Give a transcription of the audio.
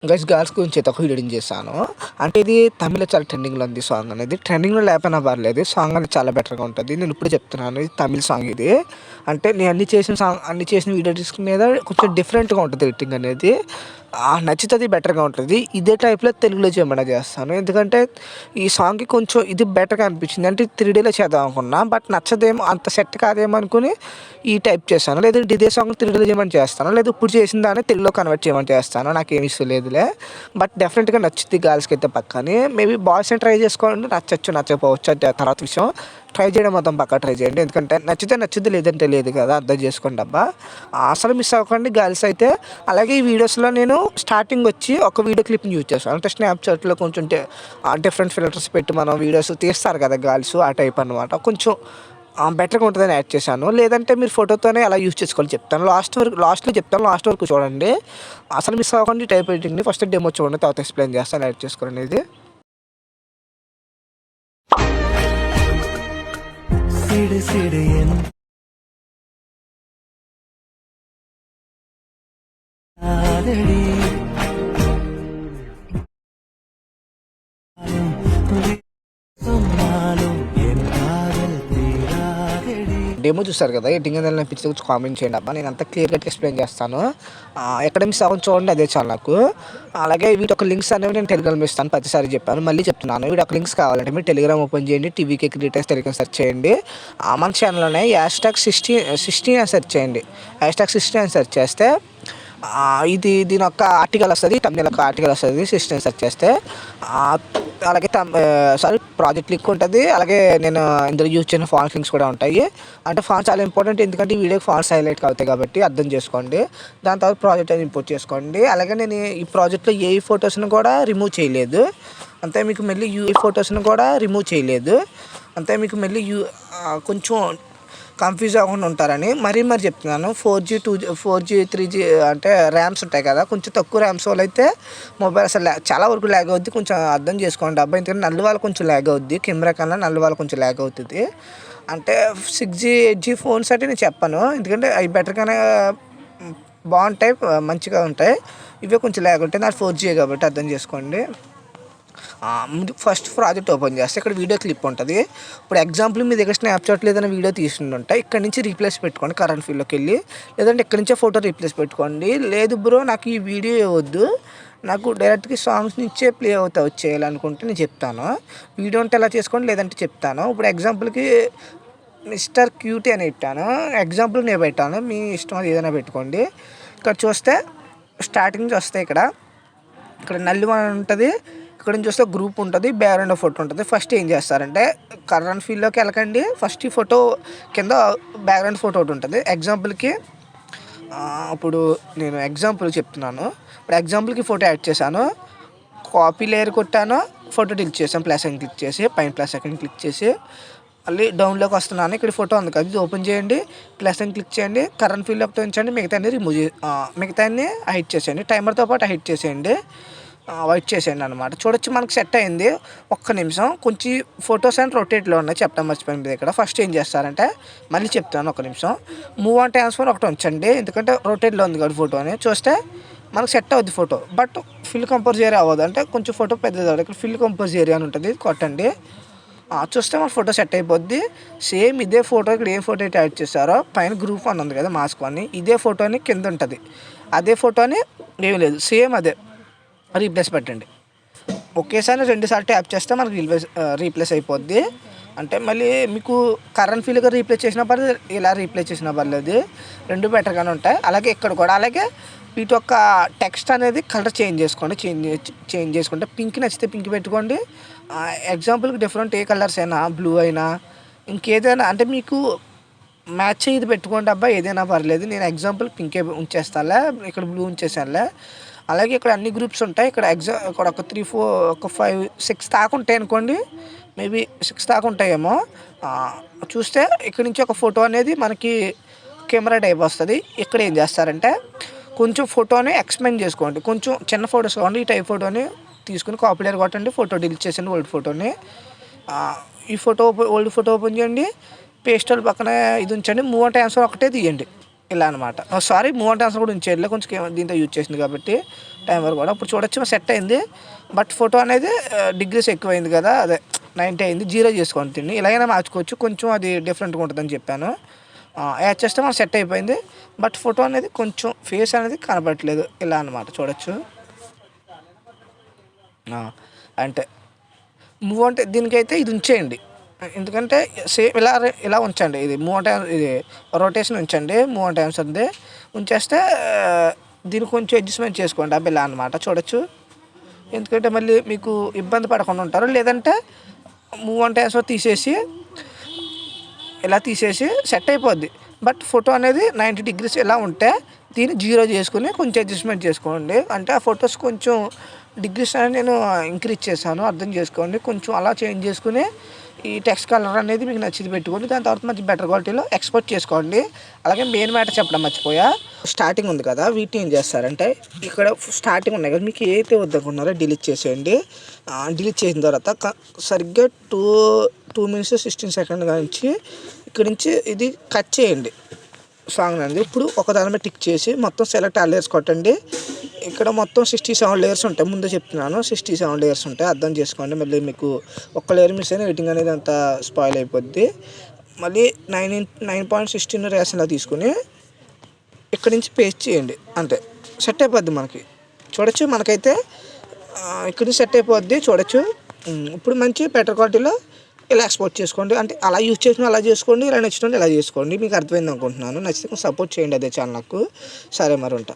Guys girls గురించి అయితే ఒక వీడియో చేశాను. అంటే ఇది తమిళ్‌లో చాలా ట్రెండింగ్‌లో ఉంది సాంగ్ అనేది. ట్రెండింగ్‌లో లేకపోయినా పర్లేదు. సాంగ్ అనేది చాలా బెటర్‌గా ఉంటది. నేను ఇప్పుడే చెప్తున్నాను. ఇది తమిళ్ సాంగ్ ఇది. అంటే నేను అన్ని చేసిన వీడియోస్ మీద కొంచెం డిఫరెంట్‌గా ఉంటది ఎడిటింగ్ అనేది. నచ్చుతది, బెటర్‌గా ఉంటది. ఇదే టైప్‌లో తెలుగులో చేయమన్నా చేస్తాను. ఎందుకంటే ఈ సాంగ్‌కి కొంచెం ఇది బెటర్‌గా అనిపించింది. అంటే 3డీలో చేద్దాం అనుకున్నా. బట్ నచ్చదేమో, అంత సెట్ కాదేమో అనుకుని ఈ టైప్ చేశాను. లేదంటే ఇదే సాంగ్ 3డీలో చేయమని చేస్తాను. లేదా ఇప్పుడు చేసిన దాన్ని తెలుగులో కన్వర్ట్ చేయమని చేస్తాను. నాకేం ఇష్యూ లేదులే. బట్ డెఫినెట్‌గా నచ్చుద్ది గర్ల్స్‌కి అయితే పక్కాని. మేబీ బాయ్స్‌ని ట్రై చేసుకోండి. నచ్చొచ్చు, నచ్చకపోవచ్చు అది తర్వాత విషయం. ట్రై చేయడం మాత్రం పక్కా ట్రై చేయండి. ఎందుకంటే నచ్చితే నచ్చుద్ది, లేదంటే లేదు కదా! అర్థం చేసుకోండి అబ్బా! అసలు మిస్ అవ్వకండి గర్ల్స్ అయితే. అలాగే ఈ వీడియోస్‌లో నేను స్టార్టింగ్ వచ్చి ఒక వీడియో క్లిప్‌ని యూజ్ చేస్తాను. అంటే స్నాప్‌చాట్‌లో కొంచెం డిఫరెంట్ ఫిల్టర్స్ పెట్టి మనం వీడియోస్ తీస్తారు కదా గర్ల్స్, ఆ టైప్ అనమాట. కొంచెం బెటర్‌గా ఉంటదని యాడ్ చేశాను. లేదంటే మీరు ఫోటోతోనే ఎలా యూజ్ చేసుకోవాలో చెప్తాను. లాస్ట్‌లో చెప్తాను. లాస్ట్ వరకు చూడండి. అసలు మిస్ అవ్వకండి ఈ టైప్ ఎడిటింగ్‌ని. ఫస్ట్ డెమో చూడండి. తర్వాత ఎక్స్‌ప్లెయిన్ చేస్తాను యాడ్ చేసుకోవాలనేది. సిడి సిడి ఆదడి సమ్మాలు ఎన్ కాదల్ తీరాదడి. డెమో చూస్తారు కదా! ఎడిటింగ్ ఏదైనా నచ్చితే కొంచెం కామెంట్ చేయండి అబ్బా! నేను అంతా క్లియర్ కట్‌గా ఎక్స్‌ప్లెయిన్ చేస్తాను. ఎక్కడ మిస్ అవ్వను చూడండి, అదే చాలు నాకు. అలాగే వీటి యొక్క లింక్స్ అనేవి నేను టెలిగ్రామ్‌లో ఇస్తాను. ప్రతిసారి చెప్పాను. మళ్ళీ చెప్తున్నాను. వీటి యొక్క లింక్స్ కావాలంటే మీరు టెలిగ్రామ్ ఓపెన్ చేయండి. టీవీకే క్రియేటర్స్ టెలిగ్రామ్ సెర్చ్ చేయండి. మన ఛానల్‌లోనే #60 అని సెర్చ్ చేయండి. #60 అని సెర్చ్ చేస్తే దీని యొక్క ఆర్టికల్ వస్తది. థంబ్‌నెయిల్ యొక్క ఆర్టికల్ వస్తది. 60 అని సెర్చ్ చేస్తే. అలాగే ప్రాజెక్ట్ లింక్ ఉంటది. అలాగే నేను ఇందులో యూజ్ చేసిన ఫాంట్స్ లింక్స్ కూడా ఉంటాయి. అంటే ఫాంట్స్ చాలా ఇంపార్టెంట్. ఎందుకంటే ఈ వీడియోకి ఫాంట్స్ హైలైట్ అవుతాయి కాబట్టి అర్థం చేసుకోండి. దాని తర్వాత ప్రాజెక్ట్ అనేది ఇంపోర్ట్ చేసుకోండి. అలాగే నేను ఈ ప్రాజెక్ట్‌లో ఏఈ ఫోటోస్‌ని కూడా రిమూవ్ చేయలేదు. అంతే మీకు మళ్ళీ యూఈ ఫోటోస్‌ని కూడా రిమూవ్ చేయలేదు. అంతే మీకు మళ్ళీ కొంచెం కన్ఫ్యూజ్ అవ్వకుండా ఉంటారని మరీ చెప్తున్నాను. 4G 3G అంటే ర్యామ్స్ ఉంటాయి కదా! కొంచెం తక్కువ ర్యామ్స్ వాళ్ళైతే మొబైల్ అసలు చాలా వరకు ల్యాగ్ అవుద్ది. కొంచెం అర్థం చేసుకోండి అబ్బా! ఎందుకంటే నల్లి వాళ్ళ కొంచెం ల్యాగ్ అవుద్ది. కెమెరా కన్నా నల్లి వాళ్ళ కొంచెం ల్యాగ్ అవుతది. అంటే 6G 8G ఫోన్స్ అంటే నేను చెప్పను. ఎందుకంటే అవి బెటర్‌గానే బాగుంటాయి. మంచిగా ఉంటాయి. ఇవే కొంచెం ల్యాగ్ ఉంటాయి. నాది 4G కాబట్టి అర్థం చేసుకోండి. ముందు ఫస్ట్ ప్రాజెక్ట్ ఓపెన్ చేస్తే ఇక్కడ వీడియో క్లిప్ ఉంటుంది. ఇప్పుడు ఎగ్జాంపుల్ మీ దగ్గర స్నాప్‌చాట్‌లో ఏదైనా వీడియో తీసుంటే ఇక్కడ నుంచి రీప్లేస్ పెట్టుకోండి కరెంట్ ఫీల్డ్‌లోకి వెళ్ళి. లేదంటే ఇక్కడ నుంచే ఫోటో రీప్లేస్ పెట్టుకోండి. లేదు బ్రో నాకు ఈ వీడియో వద్దు, నాకు డైరెక్ట్‌గా సాంగ్స్ నుంచే ప్లే అవుతా వచ్చేయాలనుకుంటే నేను చెప్తాను. వీడియో ఉంటే ఎలా చేసుకోండి, లేదంటే చెప్తాను. ఇప్పుడు ఎగ్జాంపుల్‌కి మిస్టర్ క్యూటీ అని పెట్టాను. ఎగ్జాంపుల్ నేను పెట్టాను. మీ ఇష్టం, అది ఏదైనా పెట్టుకోండి. ఇక్కడ చూస్తే స్టార్టింగ్ నుంచి వస్తాయి. ఇక్కడ నల్లి అని ఉంటుంది. ఇక్కడ నుంచి చూస్తే గ్రూప్ ఉంటుంది. బ్యాక్‌గ్రౌండ్ ఫోటో ఉంటుంది. ఫస్ట్ ఏం చేస్తారంటే కరెంట్ ఫీల్డ్‌లోకి వెళ్ళకండి. ఫస్ట్ ఈ ఫోటో కింద బ్యాక్‌గ్రౌండ్ ఫోటో ఒకటి ఉంటుంది. ఎగ్జాంపుల్‌కి ఇప్పుడు నేను ఎగ్జాంపుల్ చెప్తున్నాను. ఇప్పుడు ఎగ్జాంపుల్‌కి ఫోటో యాడ్ చేశాను. కాపీ లేయర్ కొట్టాను. ఫోటో క్లిక్ చేశాను. ప్లస్ ఐకాన్ క్లిక్ చేసి పైన ప్లస్ ఐకాన్ క్లిక్ చేసి మళ్ళీ డౌన్‌లోకి వస్తున్నాను. ఇక్కడ ఫోటో ఉంది కదా! ఇది ఓపెన్ చేయండి. ప్లస్ అని క్లిక్ చేయండి. కరెంట్ ఫీల్డ్ ఒకటి ఉంచండి. మిగతాన్ని హైడ్ చేసేయండి. టైమర్‌తో పాటు హైడ్ చేసేయండి. వైట్ చేసేయండి అనమాట. చూడొచ్చు మనకు సెట్ అయింది. ఒక్క నిమిషం కొంచెం ఫొటోస్ అండ్ రొటేట్లో ఉన్నాయి, చెప్పడం మర్చిపోయింది ఇక్కడ. ఫస్ట్ ఏం చేస్తారంటే మళ్ళీ చెప్తాను, ఒక్క నిమిషం. మూవ్ ఆన్ ట్రాన్స్ఫర్ ఒకటి ఉంచండి. ఎందుకంటే రొటేట్లో ఉంది కదా ఫోటో అని. చూస్తే మనకు సెట్ అవుద్ది photo. But fill compose area అవ్వదు. అంటే కొంచెం ఫోటో పెద్దది అవ్వదు. ఇక్కడ ఫిల్ కంపోజ్ ఏరియా అని ఉంటుంది, కొట్టండి. చూస్తే మన ఫోటో సెట్ అయిపోద్ది. సేమ్ ఇదే ఫోటో ఇక్కడ ఏ ఫోటో అయితే యాడ్ చేశారో పైన గ్రూప్ అని ఉంది కదా, మాస్క్ అని, ఇదే ఫోటోని కింద ఉంటుంది. అదే ఫోటోని ఏమీ లేదు, సేమ్ అదే రీప్లేస్ పెట్టండి. ఒకేసారి 2 సార్లు ట్యాప్ చేస్తే మనకు రీప్లేస్ అయిపోద్ది. అంటే మళ్ళీ మీకు కరెంట్ ఫీల్డ్‌గా రీప్లేస్ చేసినా పర్లేదు, ఇలా రీప్లేస్ చేసినా పర్లేదు. 2 బెటర్‌గానే ఉంటాయి. అలాగే ఇక్కడ కూడా అలాగే వీటి యొక్క టెక్స్ట్ అనేది కలర్ చేంజ్ చేసుకుంటే పింక్ నచ్చితే పింక్ పెట్టుకోండి. ఎగ్జాంపుల్‌కి డిఫరెంట్ ఏ కలర్స్ అయినా, బ్లూ అయినా ఇంకేదైనా అంటే మీకు మ్యాచ్ అయ్యేది పెట్టుకోండి అబ్బా, ఏదైనా పర్లేదు. నేను ఎగ్జాంపుల్ పింకే ఉంచేస్తానులే, ఇక్కడ బ్లూ ఉంచేసానులే. అలాగే ఇక్కడ అన్ని గ్రూప్స్ ఉంటాయి. ఇక్కడ ఇక్కడ ఒక 3, 4, ఒక 5, 6 దాకా ఉంటాయి అనుకోండి. మేబీ 6 దాకా ఉంటాయేమో. చూస్తే ఇక్కడ నుంచి ఒక ఫోటో అనేది మనకి కెమెరా టైప్ వస్తుంది. ఇక్కడ ఏం చేస్తారంటే కొంచెం ఫోటోని ఎక్స్పెండ్ చేసుకోండి. కొంచెం చిన్న ఫోటోస్ కావాలి. ఈ టైప్ ఫోటోని తీసుకుని కాపీ లేయర్ కొట్టండి. ఫోటో డిలీట్ చేసండి, ఓల్డ్ ఫోటోని. ఈ ఓల్డ్ ఫోటో ఓపెన్ చేయండి. పేస్టల్ పక్కన ఇది ఉంచండి. మూవ్ ఆన్ ట్రాన్స్ఫర్ ఒకటే తీయండి. ఇలా అనమాట. సారీ మూవ్ అండ్ ట్రాన్స్ఫర్ కూడా ఉంచేయట్లేదు, కొంచెం దీంతో యూజ్ చేసింది కాబట్టి టైమర్ కూడా. ఇప్పుడు చూడొచ్చు సెట్ అయింది. బట్ ఫోటో అనేది డిగ్రీస్ ఎక్కువైంది కదా, అదే 90 అయింది. 0 చేసుకోండి దీన్ని. ఇలాగైనా మార్చుకోవచ్చు, కొంచెం అది డిఫరెంట్గా ఉంటుందని చెప్పాను. యాడ్ చేస్తే మనం సెట్ అయిపోయింది. బట్ ఫోటో అనేది కొంచెం ఫేస్ అనేది కనపడట్లేదు, ఇలా అనమాట. చూడొచ్చు అంటే మూవ్ అంటే దీనికైతే ఇది ఉంచేయండి, ఎందుకంటే సేమ్ ఇలా ఉంచండి. ఇది మూవ్ అంటే ఇది రొటేషన్ ఉంచండి, మూవ్ అంటే ఉంది ఉంచేస్తే దీన్ని కొంచెం అడ్జస్ట్మెంట్ చేసుకోండి అబ్బా, ఇలా అనమాట. చూడొచ్చు, ఎందుకంటే మళ్ళీ మీకు ఇబ్బంది పడకుండా ఉంటారు. లేదంటే మూవ్ అంటే తీసేసి ఇలా తీసేసి సెట్ అయిపోద్ది. బట్ ఫోటో అనేది 90 డిగ్రీస్ ఇలా ఉంటే దీన్ని 0 చేసుకుని కొంచెం అడ్జస్ట్మెంట్ చేసుకోండి. అంటే ఆ ఫొటోస్ కొంచెం డిగ్రీస్ అనేది నేను ఇంక్రీజ్ చేశాను, అర్థం చేసుకోండి. కొంచెం అలా చేంజ్ చేసుకుని ఈ టెక్స్ట్ కలర్ అనేది మీకు నచ్చింది పెట్టుకోండి. దాని తర్వాత మంచి బెటర్ క్వాలిటీలో ఎక్స్పోర్ట్ చేసుకోండి. అలాగే మెయిన్ మ్యాటర్ చెప్పడం మర్చిపోయా, స్టార్టింగ్ ఉంది కదా, వీటిని ఏం చేస్తారంటే ఇక్కడ స్టార్టింగ్ ఉన్నాయి కదా, మీకు ఏదైతే వద్దనుకున్నారో డిలీట్ చేసేయండి. డిలీట్ చేసిన తర్వాత సరిగ్గా 2 minutes 16 seconds నుంచి ఇక్కడ నుంచి ఇది కట్ చేయండి సాంగ్ అనేది. ఇప్పుడు ఒక దాని మీద టిక్ చేసి మొత్తం సెలెక్ట్ ఆల్ లేయర్స్ కొట్టండి. ఇక్కడ మొత్తం 67 లేయర్స్ ఉంటాయి, ముందే చెప్తున్నాను 67 లేయర్స్ ఉంటాయి, అర్థం చేసుకోండి. మళ్ళీ మీకు ఒక్క లేయర్ మిస్ అయినా ఎడిటింగ్ అనేది అంతా స్పాయిల్ అయిపోద్ది. మళ్ళీ 9.16 రేషన్లా తీసుకుని ఇక్కడ నుంచి పేస్ట్ చేయండి, అంతే సెట్ అయిపోద్ది మనకి. చూడొచ్చు, మనకైతే ఇక్కడ నుంచి సెట్ అయిపోద్ది. చూడొచ్చు, ఇప్పుడు మంచి బెటర్ క్వాలిటీలో ఇలా ఎక్స్పోర్ట్ చేసుకోండి. అంటే అలా యూజ్ చేసిన అలా చేసుకోండి, ఇలా నచ్చిన ఇలా చేసుకోండి. మీకు అర్థమైంది అనుకుంటున్నాను. నచ్చితే సపోర్ట్ చేయండి అదే ఛానల్ నాకు. సరే మరి ఉంటా.